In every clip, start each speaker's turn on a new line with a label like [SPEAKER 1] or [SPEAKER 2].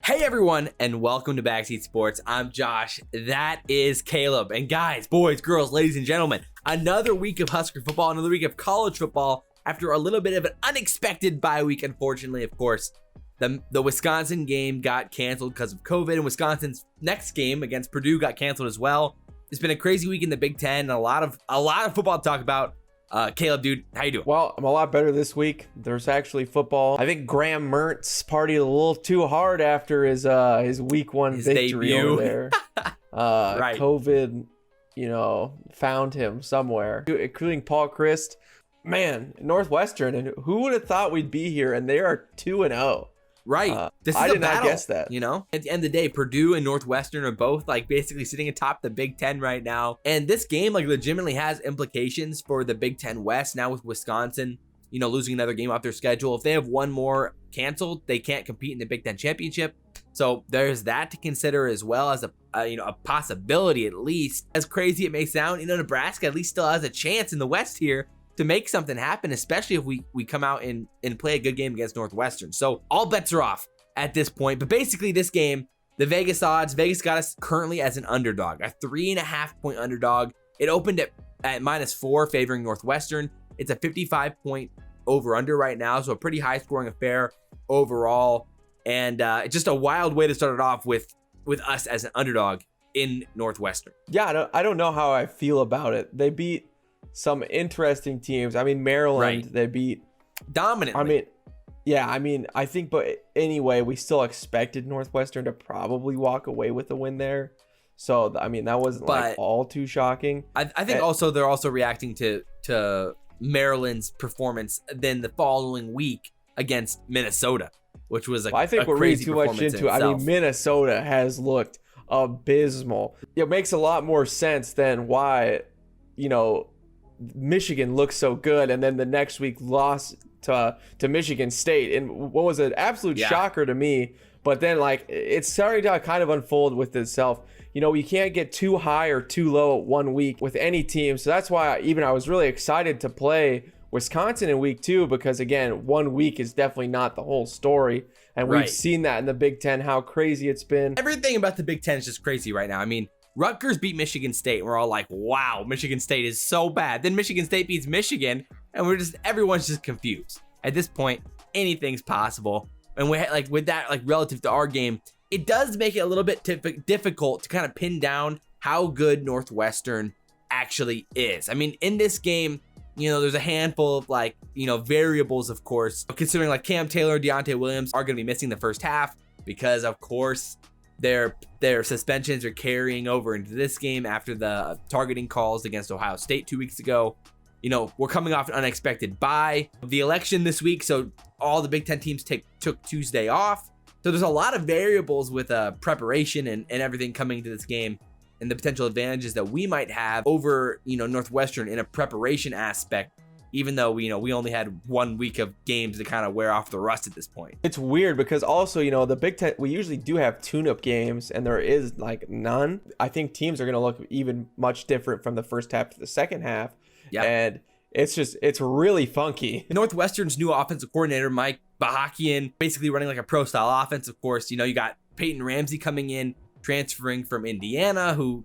[SPEAKER 1] Hey everyone, and welcome to Backseat Sports. I'm Josh. That is Caleb. And guys, boys, girls, ladies, and gentlemen, another week of Husker football, another week of college football after a little bit of an unexpected bye week, unfortunately, of course. The Wisconsin game got canceled because of COVID, and Wisconsin's next game against Purdue got canceled as well. It's been a crazy week in the Big Ten, and a lot of football to talk about. Caleb, dude, how you doing?
[SPEAKER 2] Well, I'm a lot better this week. There's actually football. I think Graham Mertz partied a little too hard after his week one victory
[SPEAKER 1] debut
[SPEAKER 2] over there.
[SPEAKER 1] Right.
[SPEAKER 2] COVID, found him somewhere, including Paul Christ. Man, Northwestern, and who would have thought we'd be here? And they are 2-0.
[SPEAKER 1] Right. This is
[SPEAKER 2] I
[SPEAKER 1] a
[SPEAKER 2] did not
[SPEAKER 1] battle,
[SPEAKER 2] guess that.
[SPEAKER 1] At the end of the day, Purdue and Northwestern are both basically sitting atop the Big Ten right now. And this game legitimately has implications for the Big Ten West now with Wisconsin, losing another game off their schedule. If they have one more canceled, they can't compete in the Big Ten championship. So there's that to consider, as well as a possibility, at least. As crazy it may sound, Nebraska at least still has a chance in the West here to make something happen, especially if we come out and play a good game against Northwestern. So all bets are off at this point. But basically this game, the Vegas odds, Vegas got us currently as an underdog, a 3.5 point underdog. It opened at -4 favoring Northwestern. It's a 55 point over under right now. So a pretty high scoring affair overall. And it's just a wild way to start it off with us as an underdog in Northwestern.
[SPEAKER 2] Yeah, I don't know how I feel about it. They beat some interesting teams. Maryland, right. They beat
[SPEAKER 1] dominantly.
[SPEAKER 2] I think, but anyway, we still expected Northwestern to probably walk away with a win there. So, that wasn't all too shocking.
[SPEAKER 1] I think also they're also reacting to Maryland's performance then the following week against Minnesota, which was
[SPEAKER 2] I think we're reading too much into it. Minnesota has looked abysmal. It makes a lot more sense than why, Michigan looks so good, and then the next week lost to Michigan State, and what was an absolute shocker to me. But then it's starting to kind of unfold with itself. You can't get too high or too low 1 week with any team. So that's why I was really excited to play Wisconsin in week 2, because again, 1 week is definitely not the whole story. And we've seen that in the Big Ten, how crazy it's been.
[SPEAKER 1] Everything about the Big Ten is just crazy right now. Rutgers beat Michigan State, and we're all like, wow, Michigan State is so bad. Then Michigan State beats Michigan, and everyone's just confused. At this point, anything's possible. And with that, relative to our game, it does make it a little bit difficult to kind of pin down how good Northwestern actually is. In this game, there's a handful of variables, of course, considering Cam Taylor, Deontay Williams are going to be missing the first half because, of course, their suspensions are carrying over into this game after the targeting calls against Ohio State 2 weeks ago. We're coming off an unexpected bye. The election this week, so all the Big Ten teams took Tuesday off. So there's a lot of variables with preparation and everything coming into this game, and the potential advantages that we might have over Northwestern in a preparation aspect, even though we only had 1 week of games to kind of wear off the rust at this point.
[SPEAKER 2] It's weird because also, the Big Ten, we usually do have tune-up games, and there is none. I think teams are going to look even much different from the first half to the second half. Yeah. And it's really funky.
[SPEAKER 1] Northwestern's new offensive coordinator, Mike Bahakian, basically running a pro-style offense, of course. You got Peyton Ramsey coming in, transferring from Indiana, who,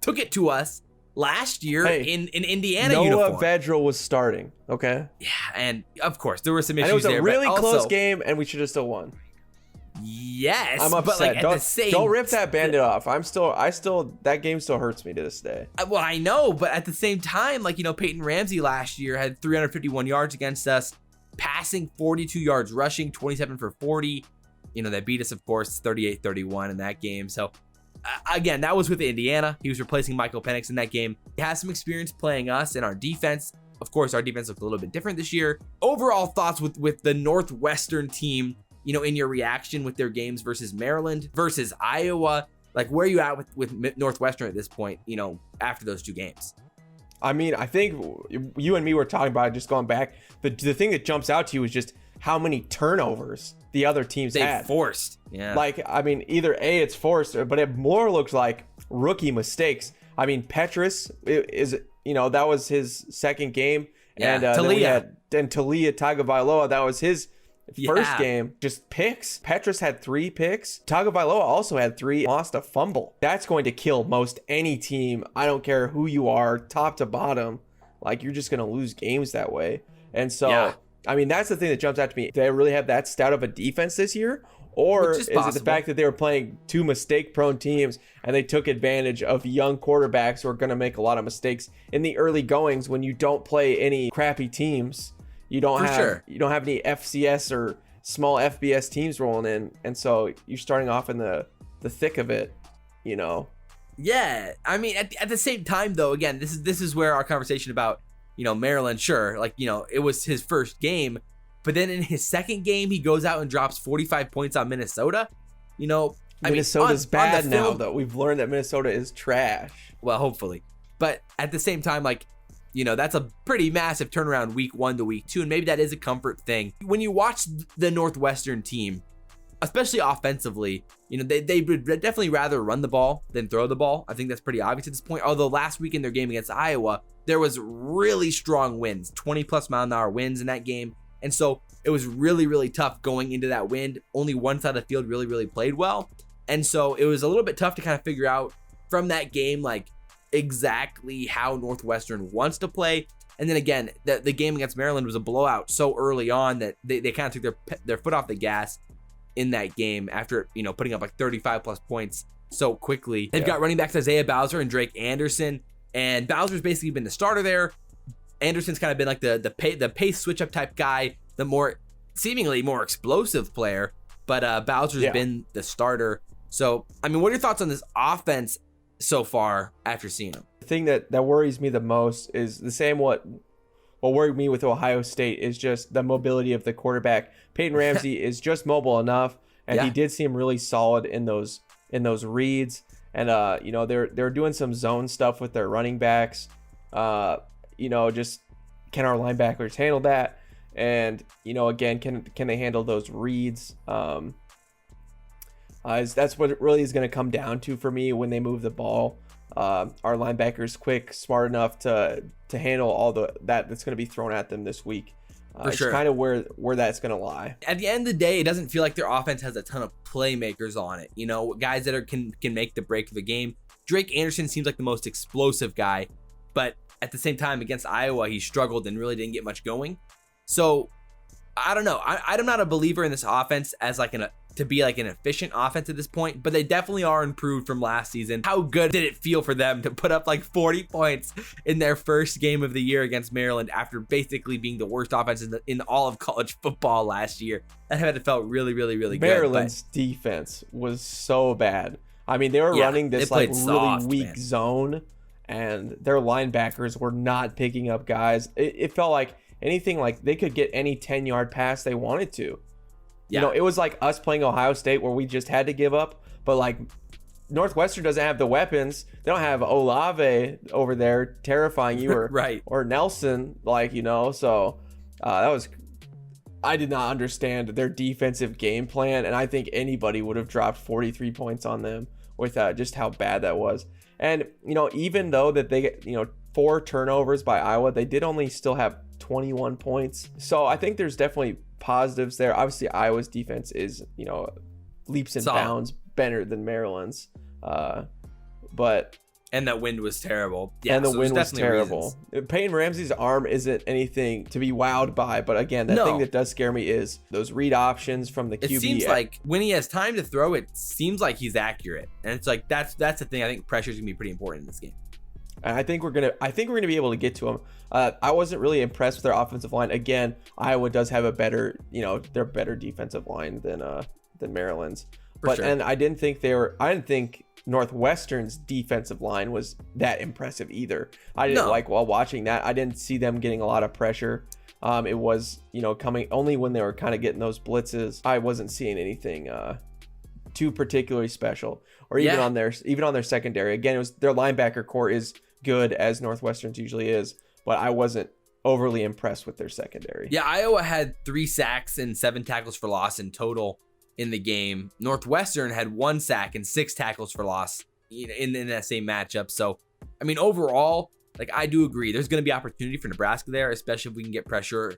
[SPEAKER 1] took it to us last year in Indiana uniform.
[SPEAKER 2] Noah Vedral was starting, okay?
[SPEAKER 1] Yeah, and of course, there were some issues
[SPEAKER 2] there.
[SPEAKER 1] It
[SPEAKER 2] was a
[SPEAKER 1] there,
[SPEAKER 2] really close game, and we should have still won.
[SPEAKER 1] Yes,
[SPEAKER 2] I'm upset. Don't rip that Bandit off. That game still hurts me to this day.
[SPEAKER 1] Well, I know, but at the same time, Peyton Ramsey last year had 351 yards against us, passing 42 yards, rushing 27 for 40. They beat us, of course, 38-31 in that game. So again, that was with Indiana. He was replacing Michael Penix in that game. He has some experience playing us and our defense. Of course, our defense looked a little bit different this year. Overall thoughts with the Northwestern team, in your reaction with their games versus Maryland, versus Iowa, where are you at with Northwestern at this point, after those 2 games?
[SPEAKER 2] I think you and me were talking about it, just going back. The thing that jumps out to you is just how many turnovers the other teams had.
[SPEAKER 1] Forced. Yeah.
[SPEAKER 2] Either A, it's forced, but it more looks like rookie mistakes. Petrus is, that was his second game.
[SPEAKER 1] Yeah.
[SPEAKER 2] And Talia Tagovailoa, that was his First game, just picks. Petrus had 3 picks. Tagovailoa also had 3, lost a fumble. That's going to kill most any team. I don't care who you are, top to bottom. Like, you're just going to lose games that way. And so, I mean, that's the thing that jumps out to me. Do they really have that stout of a defense this year? Or is it the fact that they were playing 2 mistake-prone teams and they took advantage of young quarterbacks who are going to make a lot of mistakes in the early goings when you don't play any crappy teams? You don't have any FCS or small FBS teams rolling in, and so you're starting off in the thick of it, you know.
[SPEAKER 1] Yeah, I mean, at the same time, though, again, this is where our conversation about, you know, Maryland, sure, like, you know, it was his first game, but then in his second game, he goes out and drops 45 points on Minnesota. You know,
[SPEAKER 2] Minnesota's bad now, though. We've learned that Minnesota is trash.
[SPEAKER 1] Well, hopefully, but at the same time, like, you know, that's a pretty massive turnaround week 1 to week 2, and maybe that is a comfort thing. When you watch the Northwestern team, especially offensively, you know, they would definitely rather run the ball than throw the ball. I think that's pretty obvious at this point. Although last week in their game against Iowa, there was really strong winds, 20+ mile-an-hour winds in that game. And so it was really, really tough going into that wind. Only one side of the field really played well. And so it was a little bit tough to kind of figure out from that game, like, exactly how Northwestern wants to play. And then again, the game against Maryland was a blowout so early on that they kind of took their foot off the gas in that game after, you know, putting up like 35+ points so quickly. They've got running backs Isaiah Bowser and Drake Anderson, and Bowser's basically been the starter there. Anderson's kind of been like the pace switch up type guy, the seemingly more explosive player, but Bowser's been the starter. So, I mean, what are your thoughts on this offense so far after seeing him?
[SPEAKER 2] The thing that worries me the most is the same what worried me with Ohio State is just the mobility of the quarterback. Peyton Ramsey is just mobile enough, and he did seem really solid in those reads. And you know, they're doing some zone stuff with their running backs. You know, just can our linebackers handle that? And, you know, again, can they handle those reads? That's what it really is going to come down to for me when they move the ball. Are linebackers quick, smart enough to handle all that's going to be thrown at them this week?
[SPEAKER 1] For sure.
[SPEAKER 2] It's kind of where that's going to lie.
[SPEAKER 1] At the end of the day, it doesn't feel like their offense has a ton of playmakers on it. You know, guys that can make the break of the game. Drake Anderson seems like the most explosive guy, but at the same time, against Iowa, he struggled and really didn't get much going. So I don't know. I'm not a believer in this offense as like to be like an efficient offense at this point, but they definitely are improved from last season. How good did it feel for them to put up like 40 points in their first game of the year against Maryland after basically being the worst offense in all of college football last year? That had felt really good.
[SPEAKER 2] Maryland's defense was so bad. I mean, they were running this like really weak zone, and their linebackers were not picking up guys. It felt like anything, like they could get any 10-yard pass they wanted to. You know, it was like us playing Ohio State where we just had to give up. But like Northwestern doesn't have the weapons. They don't have Olave over there terrifying you or or Nelson, like, you know. So I did not understand their defensive game plan, and I think anybody would have dropped 43 points on them with just how bad that was. And, you know, even though that they get, you know, 4 turnovers by Iowa, they did only still have 21 points. So I think there's definitely positives there. Obviously, Iowa's defense is, you know, leaps and bounds better than Maryland's.
[SPEAKER 1] And that wind was terrible.
[SPEAKER 2] Yeah, and the wind was terrible. Peyton Ramsey's arm isn't anything to be wowed by, but again, the thing that does scare me is those read options from the QB.
[SPEAKER 1] It seems like when he has time to throw, it seems like he's accurate, and it's like that's the thing. I think pressure is gonna be pretty important in this game.
[SPEAKER 2] And I think we're gonna be able to get to him. I wasn't really impressed with their offensive line. Again, Iowa does have a better, you know, their better defensive line than Maryland's. And I didn't think Northwestern's defensive line was that impressive either. I didn't like, while watching that, I didn't see them getting a lot of pressure. It was, you know, coming only when they were kind of getting those blitzes. I wasn't seeing anything too particularly special, or even on their secondary. Again, it was their linebacker core is good, as Northwestern's usually is, but I wasn't overly impressed with their secondary.
[SPEAKER 1] Yeah, Iowa had 3 sacks and 7 tackles for loss in total in the game. Northwestern had 1 sack and 6 tackles for loss in that same matchup. So, I mean, overall, like, I do agree there's going to be opportunity for Nebraska there, especially if we can get pressure,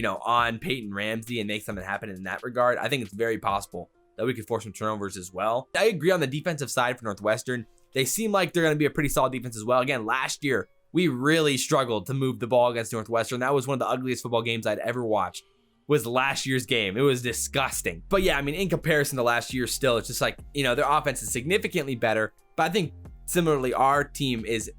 [SPEAKER 1] on Peyton Ramsey and make something happen in that regard, I think it's very possible that we could force some turnovers as well. I agree on the defensive side for Northwestern. They seem like they're going to be a pretty solid defense as well. Again, last year, we really struggled to move the ball against Northwestern. That was one of the ugliest football games I'd ever watched, was last year's game. It was disgusting. But yeah, I mean, in comparison to last year still, it's just like, their offense is significantly better. But I think similarly, our team is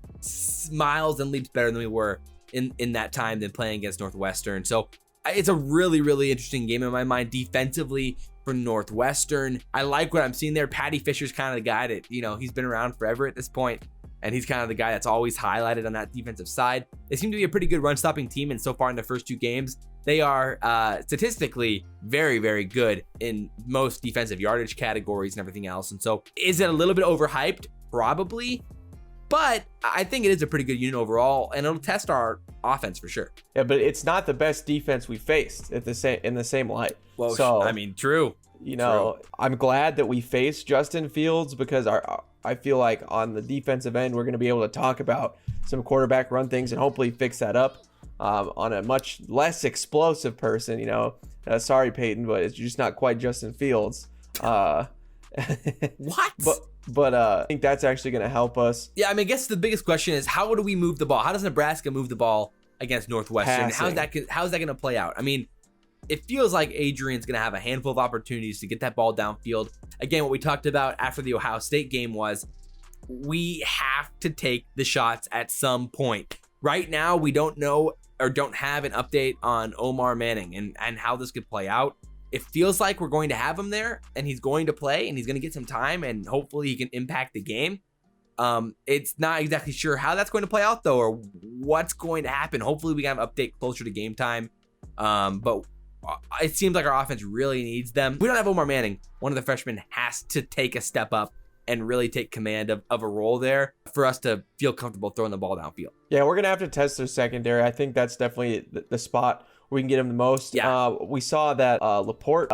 [SPEAKER 1] miles and leaps better than we were in that time than playing against Northwestern. So it's a really, really interesting game in my mind defensively for Northwestern. I like what I'm seeing there. Patty Fisher's kind of the guy that, he's been around forever at this point, and he's kind of the guy that's always highlighted on that defensive side. They seem to be a pretty good run-stopping team, and so far in their first 2 games, they are statistically very, very good in most defensive yardage categories and everything else. And so is it a little bit overhyped? Probably. But I think it is a pretty good unit overall, and it'll test our offense for sure.
[SPEAKER 2] Yeah, but it's not the best defense we faced in the same light.
[SPEAKER 1] Well, so I mean, true.
[SPEAKER 2] True. I'm glad that we faced Justin Fields, because I feel like on the defensive end, we're going to be able to talk about some quarterback run things and hopefully fix that up on a much less explosive person. Sorry, Peyton, but it's just not quite Justin Fields.
[SPEAKER 1] What?
[SPEAKER 2] But I think that's actually going to help us.
[SPEAKER 1] Yeah, I mean, I guess the biggest question is, how do we move the ball? How does Nebraska move the ball against Northwestern? How's that going to play out? I mean, it feels like Adrian's going to have a handful of opportunities to get that ball downfield. Again, what we talked about after the Ohio State game was we have to take the shots at some point. Right now, we don't know or don't have an update on Omar Manning and how this could play out. It feels like we're going to have him there, and he's going to play, and he's going to get some time, and hopefully he can impact the game. It's not exactly sure how that's going to play out, though, or what's going to happen. Hopefully we can have an update closer to game time. But it seems like our offense really needs them. We don't have Omar Manning. One of the freshmen has to take a step up and really take command of a role there for us to feel comfortable throwing the ball downfield.
[SPEAKER 2] Yeah, we're going to have to test their secondary. I think that's definitely the spot where we can get him the most.
[SPEAKER 1] Yeah.
[SPEAKER 2] We saw that Laporte,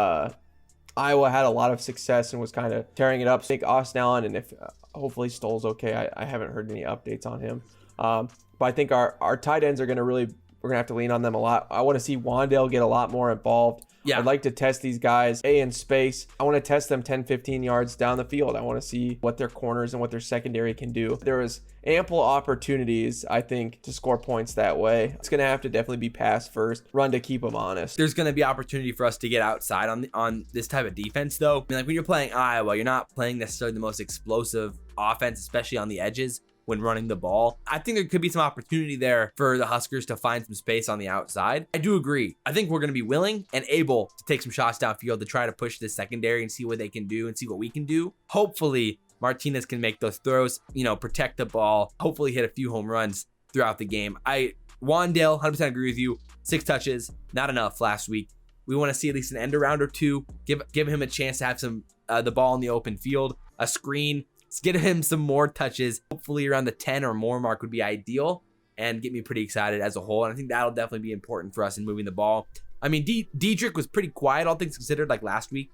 [SPEAKER 2] Iowa had a lot of success and was kind of tearing it up. I think Austin Allen, and if hopefully Stoll's okay. I haven't heard any updates on him. But I think our tight ends are going to we're going to have to lean on them a lot. I want to see Wan'Dale get a lot more involved.
[SPEAKER 1] Yeah.
[SPEAKER 2] I'd like to test these guys in space. I want to test them 10, 15 yards down the field. I want to see what their corners and what their secondary can do. There was ample opportunities, I think, to score points that way. It's going to have to definitely be pass first, run to keep them honest.
[SPEAKER 1] There's going to be opportunity for us to get outside on this type of defense, though. I mean, like when you're playing Iowa, you're not playing necessarily the most explosive offense, especially on the edges when running the ball. I think there could be some opportunity there for the Huskers to find some space on the outside. I do agree. I think we're going to be willing and able to take some shots downfield to try to push this secondary and see what they can do and see what we can do. Hopefully, Martinez can make those throws, protect the ball, hopefully hit a few home runs throughout the game. Wan'Dale, 100% agree with you. 6 touches, not enough last week. We want to see at least an end around or two. Give him a chance to have some the ball in the open field, a screen. Let's get him some more touches. Hopefully around the 10 or more mark would be ideal and get me pretty excited as a whole. And I think that'll definitely be important for us in moving the ball. I mean, Diedrich was pretty quiet, all things considered, like last week,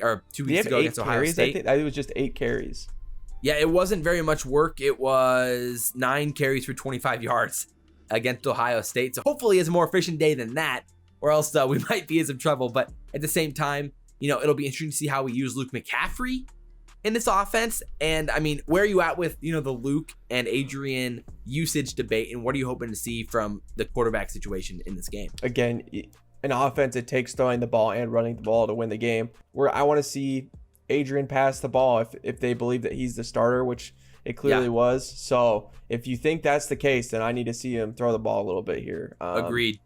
[SPEAKER 1] or 2 weeks ago against Ohio State.
[SPEAKER 2] I think it was just 8 carries.
[SPEAKER 1] Yeah, it wasn't very much work. It was 9 carries for 25 yards against Ohio State. So hopefully it's a more efficient day than that, or else we might be in some trouble. But at the same time, it'll be interesting to see how we use Luke McCaffrey in this offense. And I mean, where are you at with, the Luke and Adrian usage debate, and what are you hoping to see from the quarterback situation in this game?
[SPEAKER 2] Again, an offense, it takes throwing the ball and running the ball to win the game. Where I want to see Adrian pass the ball if they believe that he's the starter, which it clearly was. So if you think that's the case, then I need to see him throw the ball a little bit here.
[SPEAKER 1] Agreed.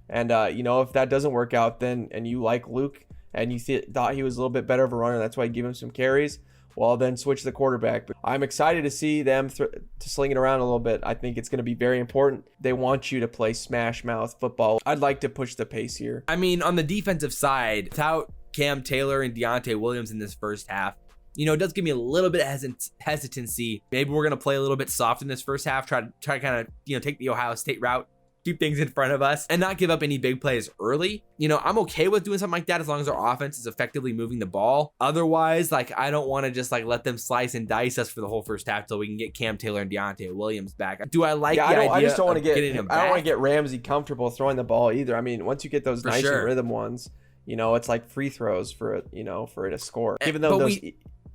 [SPEAKER 2] And if that doesn't work out, then and you like Luke and you thought he was a little bit better of a runner, that's why you give him some carries. Well, then switch the quarterback. But I'm excited to see them to sling it around a little bit. I think it's going to be very important. They want you to play smash mouth football. I'd like to push the pace here.
[SPEAKER 1] I mean, on the defensive side, without Cam Taylor and Deontay Williams in this first half, it does give me a little bit of hesitancy. Maybe we're going to play a little bit soft in this first half, try to kind of, take the Ohio State route, keep things in front of us and not give up any big plays early. You know, I'm okay with doing something like that as long as our offense is effectively moving the ball. Otherwise, like, I don't want to just like let them slice and dice us for the whole first half till we can get Cam Taylor and Deontay Williams back. Do I like the idea?
[SPEAKER 2] I just don't want to
[SPEAKER 1] getting him back?
[SPEAKER 2] I don't want to get Ramsey comfortable throwing the ball either. I mean, once you get those nice and rhythm ones, you know, it's like free throws for it, you know, for it to score. Even though those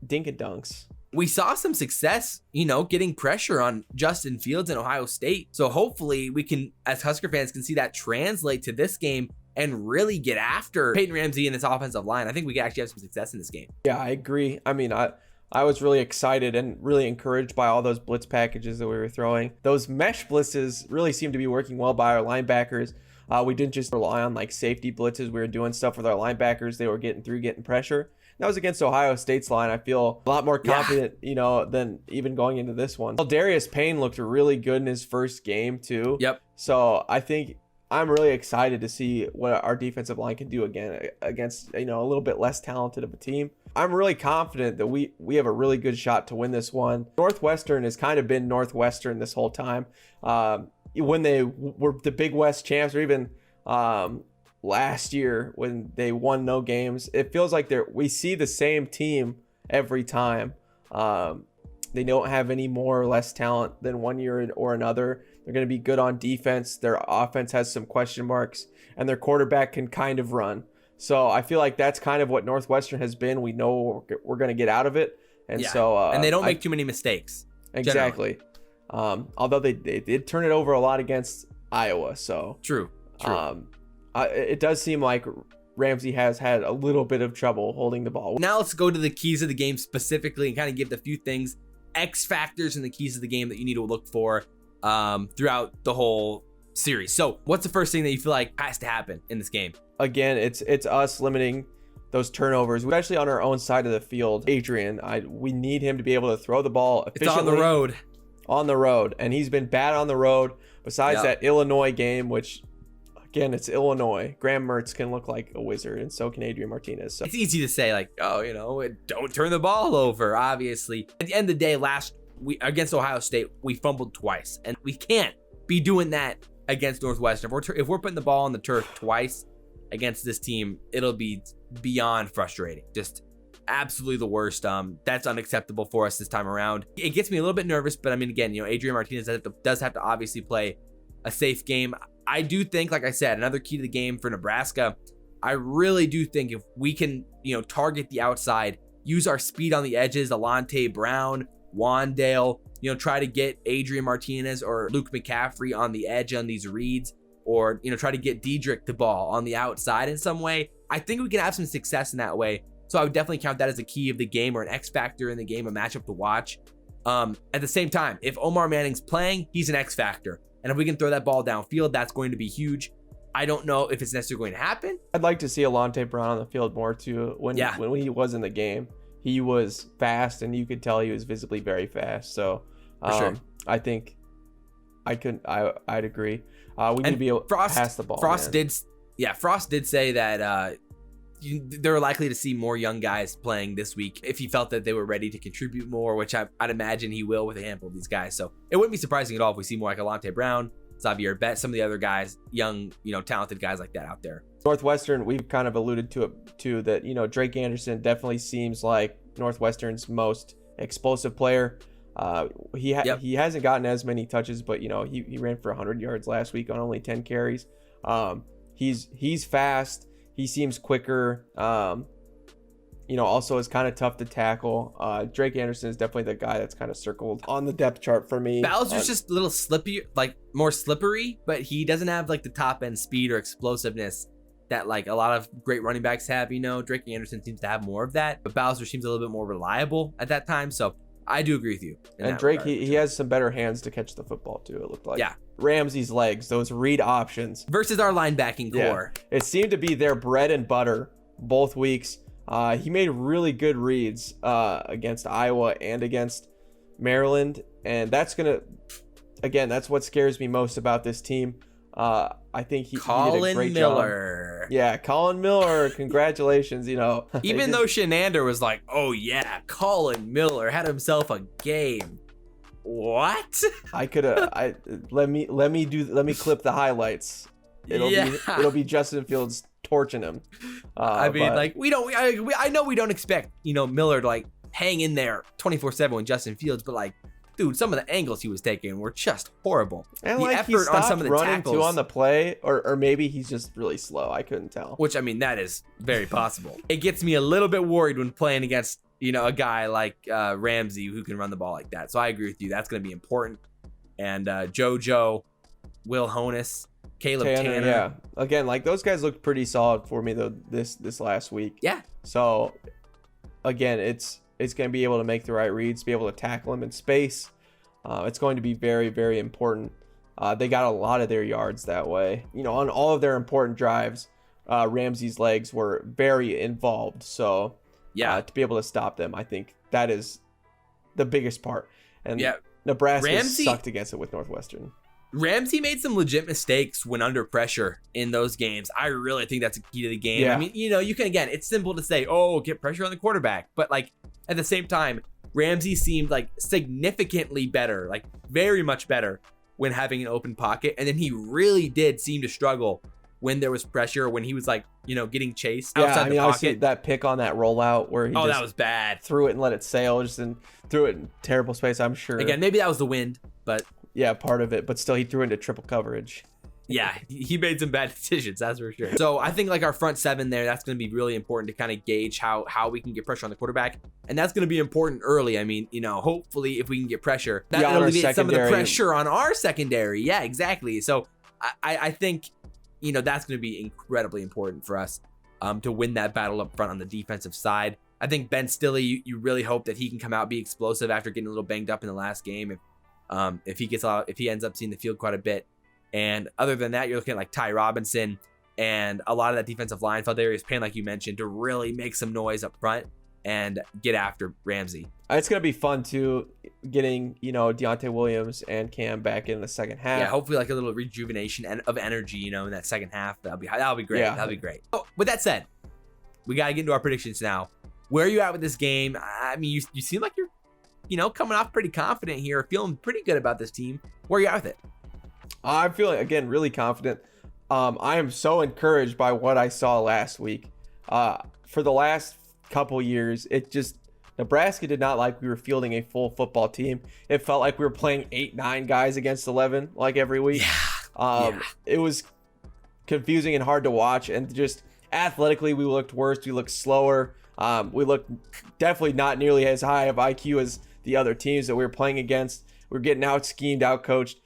[SPEAKER 2] dink and dunks.
[SPEAKER 1] We saw some success, you know, getting pressure on Justin Fields in Ohio State. So hopefully we can, as Husker fans, can see that translate to this game and really get after Peyton Ramsey and this offensive line. I think we can actually have some success in this game.
[SPEAKER 2] Yeah, I agree. I mean, I was really excited and really encouraged by all those blitz packages that we were throwing. Those mesh blitzes really seemed to be working well by our linebackers. We didn't just rely on like safety blitzes. We were doing stuff with our linebackers. They were getting pressure. That was against Ohio State's line. I feel a lot more confident, you know, than even going into this one. Well, Darius Payne looked really good in his first game too.
[SPEAKER 1] Yep.
[SPEAKER 2] So I think I'm really excited to see what our defensive line can do again against, you know, a little bit less talented of a team. I'm really confident that we have a really good shot to win this one. Northwestern has kind of been Northwestern this whole time. When they were the Big West champs, or even last year when they won no games, it feels like we see the same team every time. They don't have any more or less talent than one year or another. They're going to be good on defense. Their offense has some question marks, and their quarterback can kind of run. So I feel like that's kind of what Northwestern has been. We know we're going to get out to it. And
[SPEAKER 1] and they don't make too many mistakes.
[SPEAKER 2] Exactly. Although they did turn it over a lot against Iowa. So
[SPEAKER 1] True.
[SPEAKER 2] It does seem like Ramsey has had a little bit of trouble holding the ball.
[SPEAKER 1] Now let's go to the keys of the game specifically and kind of give the few things, X factors in the keys of the game that you need to look for throughout the whole series. So what's the first thing that you feel like has to happen in this game?
[SPEAKER 2] Again, it's us limiting those turnovers, especially on our own side of the field. Adrian, we need him to be able to throw the ball efficiently.
[SPEAKER 1] It's on the road.
[SPEAKER 2] On the road. And he's been bad on the road besides that Illinois game, which... Again, it's Illinois. Graham Mertz can look like a wizard, and so can Adrian Martinez. So
[SPEAKER 1] it's easy to say, like, oh, you know, don't turn the ball over, obviously. At the end of the day, against Ohio State, we fumbled twice, and we can't be doing that against Northwestern. If we're putting the ball on the turf twice against this team, it'll be beyond frustrating. Just absolutely the worst. That's unacceptable for us this time around. It gets me a little bit nervous, but I mean, again, you know, Adrian Martinez does have to obviously play a safe game. I do think, like I said, another key to the game for Nebraska, I really do think if we can, you know, target the outside, use our speed on the edges, Alante Brown, Wan'Dale, you know, try to get Adrian Martinez or Luke McCaffrey on the edge on these reads, or, you know, try to get Diedrich the ball on the outside in some way. I think we can have some success in that way. So I would definitely count that as a key of the game or an X factor in the game, a matchup to watch. At the same time, if Omar Manning's playing, he's an X factor. And if we can throw that ball downfield, that's going to be huge. I don't know if it's necessarily going to happen.
[SPEAKER 2] I'd like to see Alante Brown on the field more too. When he was in the game, he was fast, and you could tell he was visibly very fast. So
[SPEAKER 1] sure.
[SPEAKER 2] I think I'd agree. We need to be able to pass the ball.
[SPEAKER 1] Frost did say that they're likely to see more young guys playing this week if he felt that they were ready to contribute more, which I'd imagine he will with a handful of these guys. So it wouldn't be surprising at all if we see more like Alante Brown, Xavier Bet, some of the other guys, young, you know, talented guys like that out there.
[SPEAKER 2] Northwestern, we've kind of alluded to it too, that, you know, Drake Anderson definitely seems like Northwestern's most explosive player. He hasn't gotten as many touches, but, you know, he ran for 100 yards last week on only 10 carries. He's fast. He seems quicker. You know, also is kind of tough to tackle. Drake Anderson is definitely the guy that's kind of circled on the depth chart for me.
[SPEAKER 1] Bowser's just a little slippy, like more slippery, but he doesn't have like the top end speed or explosiveness that like a lot of great running backs have. You know, Drake Anderson seems to have more of that, but Bowser seems a little bit more reliable at that time. So I do agree with you.
[SPEAKER 2] And Drake, he has some better hands to catch the football too, it looked like.
[SPEAKER 1] Yeah.
[SPEAKER 2] Ramsey's legs, those read options.
[SPEAKER 1] Versus our linebacking core.
[SPEAKER 2] Yeah. It seemed to be their bread and butter both weeks. He made really good reads against Iowa and against Maryland. And that's what scares me most about this team. I think he did a great
[SPEAKER 1] Miller.
[SPEAKER 2] job. Yeah, Colin Miller, congratulations, you know.
[SPEAKER 1] Even though Shenander was like, oh yeah, Colin Miller had himself a game. What?
[SPEAKER 2] Let me clip the highlights. It'll be Justin Fields torching him.
[SPEAKER 1] I know we don't expect, Miller to like hang in there 24/7 with Justin Fields, but like, dude, some of the angles he was taking were just horrible.
[SPEAKER 2] And
[SPEAKER 1] the
[SPEAKER 2] like
[SPEAKER 1] effort
[SPEAKER 2] he stopped
[SPEAKER 1] on some of the
[SPEAKER 2] running
[SPEAKER 1] tackles,
[SPEAKER 2] too on the play, or maybe he's just really slow. I couldn't tell.
[SPEAKER 1] Which, I mean, that is very possible. It gets me a little bit worried when playing against, a guy like Ramsey who can run the ball like that. So I agree with you. That's going to be important. And JoJo, Will Honus, Caleb Tanner.
[SPEAKER 2] Yeah. Again, like those guys looked pretty solid for me though this last week.
[SPEAKER 1] Yeah.
[SPEAKER 2] So again, it's going to be able to make the right reads, be able to tackle him in space. It's going to be very, very important. They got a lot of their yards that way. On all of their important drives, Ramsey's legs were very involved. So
[SPEAKER 1] yeah,
[SPEAKER 2] to be able to stop them, I think that is the biggest part. And
[SPEAKER 1] yeah,
[SPEAKER 2] Nebraska sucked against it with Northwestern.
[SPEAKER 1] Ramsey made some legit mistakes when under pressure in those games. I really think that's a key to the game.
[SPEAKER 2] Yeah.
[SPEAKER 1] I mean, you can, again, it's simple to say, oh, get pressure on the quarterback. But like at the same time, Ramsey seemed like significantly better, like very much better when having an open pocket. And then he really did seem to struggle when there was pressure, when he was like, getting chased outside the pocket.
[SPEAKER 2] Obviously that pick on that rollout where he
[SPEAKER 1] that was bad.
[SPEAKER 2] Threw it and let it sail, threw it in terrible space, I'm sure.
[SPEAKER 1] Again, maybe that was the wind, but
[SPEAKER 2] yeah, part of it, but still he threw into triple coverage.
[SPEAKER 1] Yeah, he made some bad decisions, that's for sure. So I think like our front seven there, that's going to be really important to kind of gauge how we can get pressure on the quarterback. And that's going to be important early. I mean, hopefully if we can get pressure, that alleviates some of the pressure on our secondary. Yeah, exactly. So I think, that's going to be incredibly important for us to win that battle up front on the defensive side. I think Ben Stille, you really hope that he can come out, be explosive after getting a little banged up in the last game. If he ends up seeing the field quite a bit. And other than that, you're looking at like Ty Robinson and a lot of that defensive line, Feldarius Payne, like you mentioned, to really make some noise up front and get after Ramsey.
[SPEAKER 2] It's going to be fun too, getting, Deontay Williams and Cam back in the second half.
[SPEAKER 1] Yeah, hopefully like a little rejuvenation of energy, in that second half. That'll be great. Yeah. That'll be great. Oh, with that said, we got to get into our predictions now. Where are you at with this game? I mean, you seem like you're, coming off pretty confident here, feeling pretty good about this team. Where are you at with it?
[SPEAKER 2] I'm feeling, again, really confident. I am so encouraged by what I saw last week. For the last couple years, Nebraska did not like we were fielding a full football team. It felt like we were playing 8-9 guys against 11 like every week.
[SPEAKER 1] Yeah.
[SPEAKER 2] It was confusing and hard to watch, and just athletically we looked worse. We looked slower. We looked definitely not nearly as high of IQ as the other teams that we were playing against. We were getting out schemed, out coached.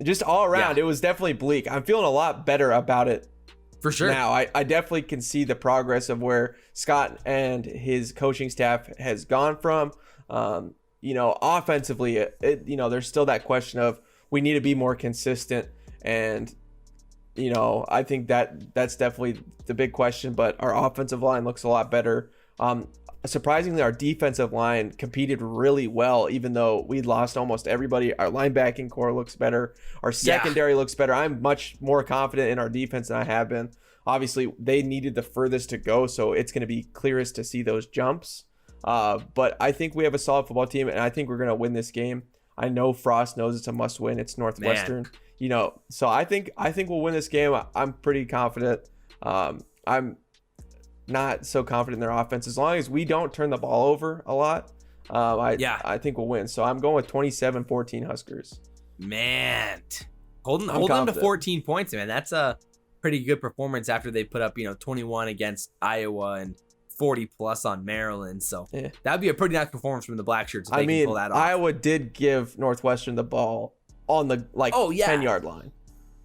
[SPEAKER 2] Just all around, It was definitely bleak. I'm feeling a lot better about it
[SPEAKER 1] for sure.
[SPEAKER 2] Now, I definitely can see the progress of where Scott and his coaching staff has gone from. Offensively, there's still that question of we need to be more consistent. And, I think that's definitely the big question. But our offensive line looks a lot better. Surprisingly, our defensive line competed really well, even though we lost almost everybody. Our linebacking core looks better. Our secondary looks better. I'm much more confident in our defense than I have been. Obviously, they needed the furthest to go, so it's going to be clearest to see those jumps. But I think we have a solid football team, and I think we're going to win this game. I know Frost knows it's a must-win. It's Northwestern, So I think we'll win this game. I'm pretty confident. I'm not so confident in their offense. As long as we don't turn the ball over a lot, I think we'll win. So I'm going with 27-14 Huskers.
[SPEAKER 1] Man, holding them to 14 points, man. That's a pretty good performance after they put up 21 against Iowa and 40 plus on Maryland. So that'd be a pretty nice performance from the Black Shirts if they can pull that off.
[SPEAKER 2] Iowa did give Northwestern the ball on the 10-yard line.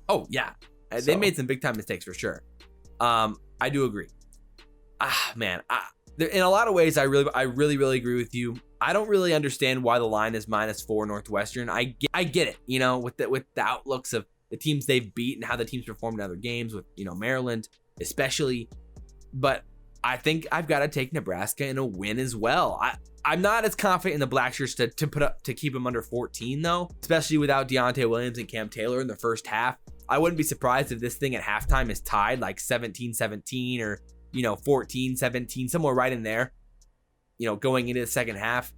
[SPEAKER 1] Oh yeah, they made some big time mistakes for sure. I do agree. Man, in a lot of ways, I really agree with you. I don't really understand why the line is -4 Northwestern. I get it, with the outlooks of the teams they've beat and how the teams performed in other games with, Maryland especially. But I think I've got to take Nebraska in a win as well. I'm not as confident in the Black Shirts to keep them under 14 though, especially without Deontay Williams and Cam Taylor in the first half. I wouldn't be surprised if this thing at halftime is tied like 17-17 or 14-17, somewhere right in there, going into the second half.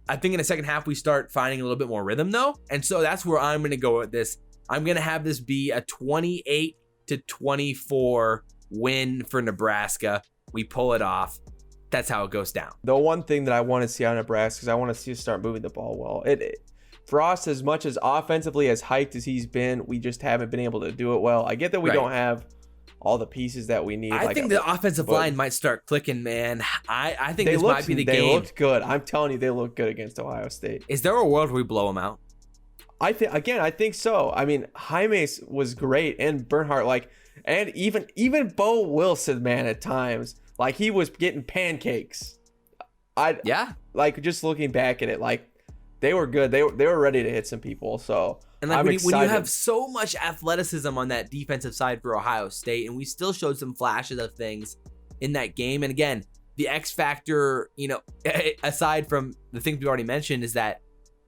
[SPEAKER 1] I think in the second half we start finding a little bit more rhythm though. And so that's where I'm going to go with this. I'm going to have this be a 28-24 win for Nebraska. We pull it off. That's how it goes down.
[SPEAKER 2] The one thing that I want to see out of Nebraska is I want to see us start moving the ball well. Frost, as much as offensively as hyped as he's been, we just haven't been able to do it well. I get that we don't have all the pieces that we need.
[SPEAKER 1] I think the offensive line might start clicking, man. I think this might be the game.
[SPEAKER 2] They looked good. I'm telling you, they look good against Ohio State.
[SPEAKER 1] Is there a world where we blow them out?
[SPEAKER 2] I think so. I mean, Jaime was great, and Bernhardt, and even Bo Wilson, man, at times, he was getting pancakes. Just looking back at it, they were good. They were ready to hit some people. So
[SPEAKER 1] and when you have so much athleticism on that defensive side for Ohio State, and we still showed some flashes of things in that game. And again, the X factor, aside from the things we already mentioned, is that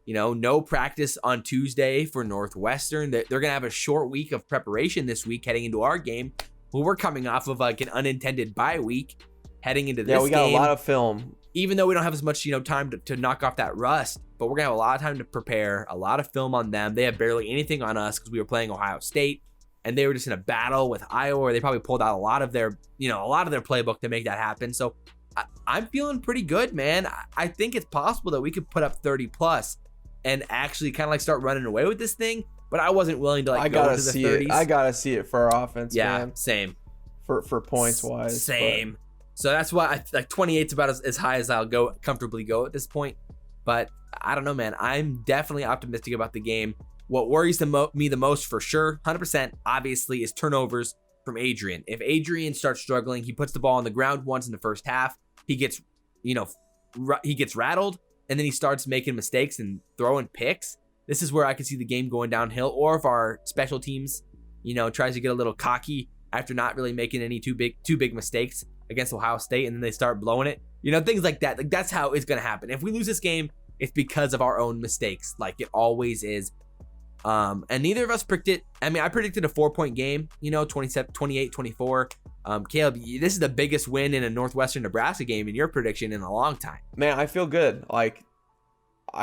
[SPEAKER 1] no practice on Tuesday for Northwestern. They're gonna have a short week of preparation this week heading into our game. Well, we're coming off of an unintended bye week heading into this game.
[SPEAKER 2] Yeah, we got a lot of film.
[SPEAKER 1] Even though we don't have as much, time to knock off that rust, but we're gonna have a lot of time to prepare, a lot of film on them. They have barely anything on us because we were playing Ohio State, and they were just in a battle with Iowa where they probably pulled out a lot of their playbook to make that happen. So I'm feeling pretty good, man. I think it's possible that we could put up 30 plus and actually kind of start running away with this thing. But I wasn't willing to go into the 30s.
[SPEAKER 2] I gotta see it for our offense, man.
[SPEAKER 1] Same.
[SPEAKER 2] For points wise.
[SPEAKER 1] Same. But. So that's why 28's about as high as I'll comfortably go at this point. But I don't know, man. I'm definitely optimistic about the game. What worries me the most for sure, 100%, obviously, is turnovers from Adrian. If Adrian starts struggling, he puts the ball on the ground once in the first half. He gets rattled, and then he starts making mistakes and throwing picks. This is where I can see the game going downhill. Or if our special teams, tries to get a little cocky after not really making any too big mistakes against Ohio State, and then they start blowing it. Things like that. That's how it's going to happen. If we lose this game, it's because of our own mistakes, like it always is. And neither of us predicted. I mean, I predicted a 4-point game, 28-24. Caleb, this is the biggest win in a Northwestern Nebraska game in your prediction in a long time.
[SPEAKER 2] Man, I feel good. I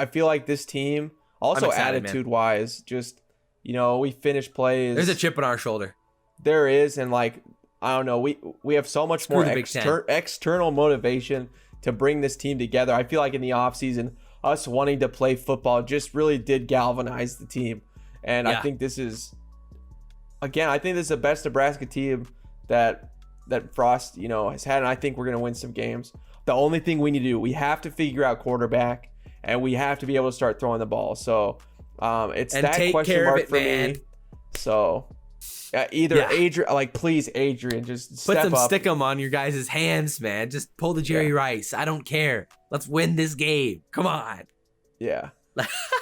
[SPEAKER 2] feel like this team, also attitude-wise, just, we finish plays.
[SPEAKER 1] There's a chip on our shoulder.
[SPEAKER 2] There is, and I don't know, we have so much more external motivation to bring this team together. I feel like in the offseason, us wanting to play football just really did galvanize the team. And I think this is the best Nebraska team that Frost, has had, and I think we're going to win some games. The only thing we need to do, we have to figure out quarterback, and we have to be able to start throwing the ball. So it's that question mark for me. So Adrian, please, Adrian, just step up.
[SPEAKER 1] Put some stickum on your guys' hands, man. Just pull the Jerry Rice. I don't care. Let's win this game. Come on.
[SPEAKER 2] Yeah.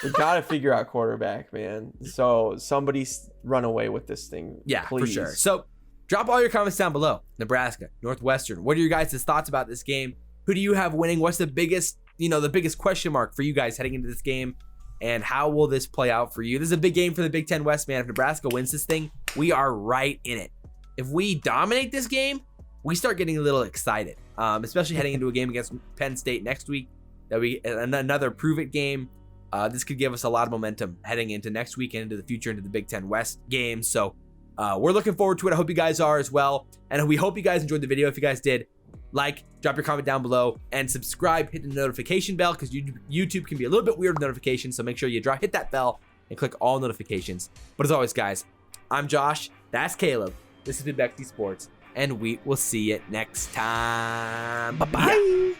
[SPEAKER 2] We got to figure out quarterback, man. So somebody run away with this thing.
[SPEAKER 1] Yeah,
[SPEAKER 2] please.
[SPEAKER 1] For sure. So drop all your comments down below. Nebraska, Northwestern. What are your guys' thoughts about this game? Who do you have winning? What's the biggest question mark for you guys heading into this game? And how will this play out for you? This is a big game for the Big Ten West, man. If Nebraska wins this thing, we are right in it. If we dominate this game, we start getting a little excited, especially heading into a game against Penn State next week. Another prove-it game. This could give us a lot of momentum heading into next week and into the future, into the Big Ten West game. So we're looking forward to it. I hope you guys are as well. And we hope you guys enjoyed the video. If you guys did, drop your comment down below, and subscribe. Hit the notification bell, because YouTube can be a little bit weird with notifications. So make sure you hit that bell and click all notifications. But as always, guys, I'm Josh. That's Caleb. This has been BXD Sports, and we will see you next time. Bye-bye. Yeah.